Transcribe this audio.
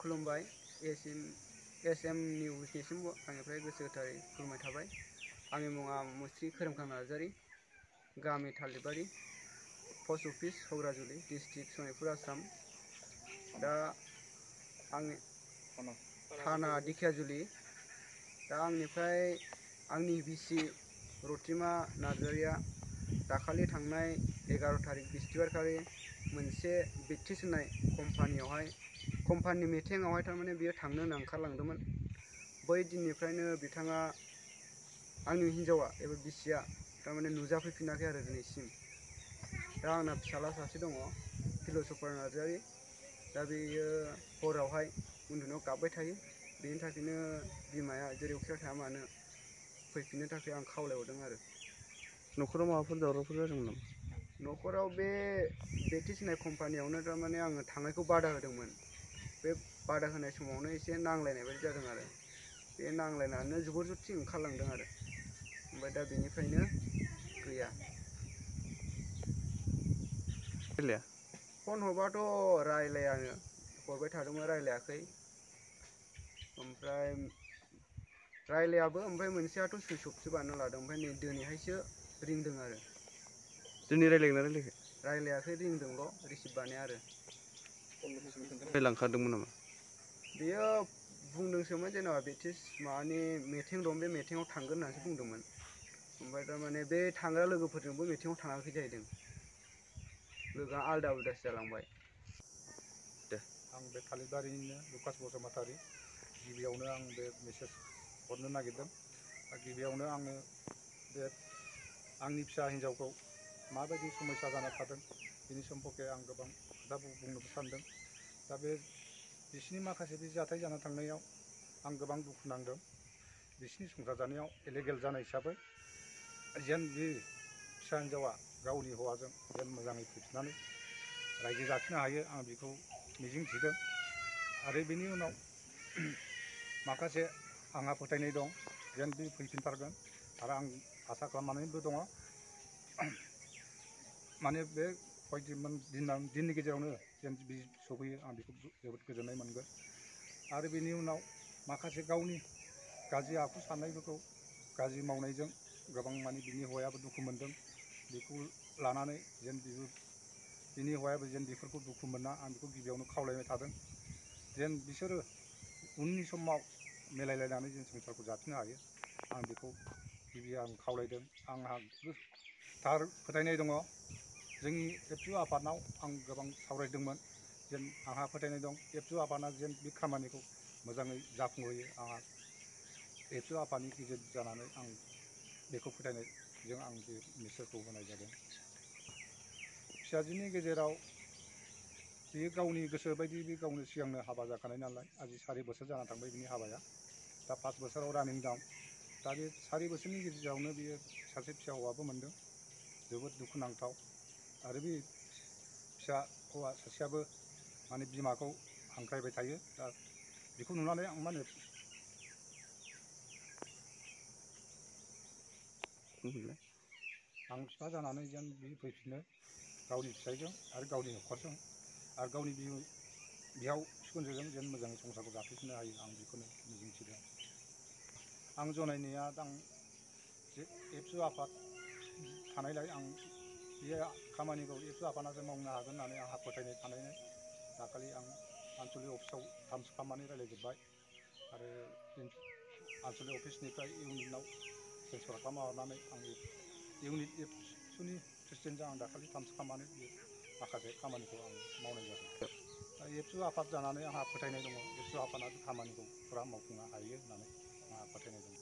खुलुमबाय S M निउसनिसिम आंनिफ्राय गोसो गोथारै खुलुमनाय थाबाय। आंनि मुङा मुस्रि खोरोमखां नार्जारि, गामि Thalirbari, post office Hagrajuli, district Sonitpur, Assam. दा आंनि थाना दिखियाजुलि। दा आंनिफ्राय आंनि बिसि रतिमा नार्जारिया दाखालि थांनाय 11 थारिख बिस्थिबारखालि मोनसे बेक्टिस होननाय कम्पानि मिटिङावहाय थारमाने बियो थांनो होनना ओंखारलांदोंमोन। बै दिननिफ्रायनो बिथाङा आंनि हिन्जावा एबा बिसिया थारमाने नुजाफैफिनाखै आरो दिनैसिम। दा आंना फिसाला सासे दङ, फिलसफार नार्जारि। दा बेयो हरावहाय उन्दुनायाव गाबबाय थायो। बेनि थाखायनो बिमाया जेरावखि थाया मानो फैफिननो थाखाय आं खावलायहरदों आरो। न'खराव माबाफोर दावरावफोर जादोंमोन नामा? न'खराव बे बेक्टिस होननाय कम्पानियावनो थारमाने आङो थांनायखौ बादा होदोंमोन। बे बादा होनाय समावनो एसे नांलायनाय बायदि जादों आरो। बे नांलायनानै जबर जस्ति ओंखारलांदों आरो। ओमफ्राय दा बेनिफ्रायनो गैया। फन हरबाथ' रायलायानो, हरबाय थादोंमोन रायलायाखै। ओमफ्राय रायलायाबो, ओमफ्राय मोनसेयाथ' सुइस अफसो बानायना लादों। ओमफ्राय नै दिनैहायसो रिंदों आरो। दिनै रायलायगोन ना रायलायाखै? रायलायाखै, रिंदोंल', रिसिभ बानाया आरो। लांखादोंमोन नामा? बेयो बुंदोंसोमोन जेनेबा बेक्टिस माबानि मिटिं दं, बे मिटिङाव थांगोन होननानैसो बुंदोंमोन। ओमफ्राय थारमाने बे थांग्रा लोगोफोरजोंबो मिटिङाव थाङाखै जाहैदों। लोगोआ आलदा उलदासो जालांबाय। दे। आं बे थालिरबारिनिनो लुकास बसुमतारी। गिबियावनो आं बे मेसेज हरनो नागिरदों। गिबियावनो आङो बे आंनि फिसा हिन्जावखौ माबायदि समयसा जाना थादों बेनि सम्पर्के आं गोबां खोथा बुंनोबो सानदों। दा बे बिसिनि माखासे बे जाथाय जाना थांनायाव आं गोबां दुखु नांदों। बिसिनि संसार जानायाव इलिगेल जानाय हिसाबै जेन बे फिसा हिन्जावा गावनि हौवाजों जेन मोजाङै फैफिननानै रायजो जाफिननो हायो, आं बेखौ मिजिं थिदों। आरो बेनि उनाव माखासे आंहा फोथायनाय दं जेन बे फैफिनथारगोन। आरो आं आसा खालामनानैबो दङ। माने बे दिननि गेजेरावनो जेन बि सफैयो, आं बेखौ जोबोद गोजोननाय मोनगोन। आरो बेनि उनाव माखासे गावनि गाज्रि आखु साननायफोरखौ गाज्रि मावनायजों गोबां माने बिनि हौवायाबो दुखु मोनदों। बेखौ लानानै जेन बिनि हौवायाबो जेन बेफोरखौ दुखु मोना, आं बेखौ गिबियावनो खावलायबाय थादों। जेन बिसोरो उननि समाव मिलायलायनानै जों संसारखौ जाफिननो हायो, आं बेखौ गिबियाव आं खावलायदों। आंहा थार फोथायनाय दङ। जोंनि एबसु आफादनाव आं गोबां सावरायदोंमोन। जेन आंहा फोथायनाय दं एबसु आफादा जेन बे खामानिखौ मोजाङै जाफुंहोयो। आंहा एबसु आफादनि गेजेर जानानै आं बेखौ फोथायनायजों आं बे मेसेजखौ होनाय जादों। फिसाजोनि गेजेराव बेयो गावनि गोसो बायदि बे गावनो सिगांनो हाबा जाखानाय नालाय, आजि 4 बोसोर जाना थांबाय बिनि हाबाया। दा 5 बोसोराव रानिं दं। दा बे 4 बोसोरनि गेजेरावनो बियो सासे फिसा हौवाबो मोनदों। जोबोद दुखुनांथाव। आरो बे फिसा हौवा सासेयाबो माने बिमाखौ हांख्रायबाय थायो। दा बेखौ नुनानै आं मा होनो आं बिफा जानानै जेन बि फैफिनो गावनि फिसाइजों आरो गावनि न'खरजों आरो गावनि बिहाव बिखुनजोजों जेन मोजाङै संसारखौ जाफैफिननो हायो, आं बेखौनो मिजिंथिदों। आं जनायनाया जे एबसु आफाद थानायलाय आं बे खामानिखौ एबसु आफादासो मावनो हागोन होननानै आंहा फोथायनाय थानायलाय दाखालि आं आनसलिक अफिसाव थामस खालामनानै रायज्लायजोब्बाय। आरो आनसलिक अफिसनिफ्राय इउनिटआव ट्रेन्सफार खालामना हरनानै आं इउनिट एबसुनि प्रेसिडेन्टजों आं दाखालि थामस खालामनानै बे माखासे खामानिखौ आं मावनाय जादों। दा एबसु आफाद जानानै आंहा फोथायनाय दङ एबसु आफादा बे खामानिखौ फुरा मावफुंनो हायो होननानै आंहा फोथायनाय दं।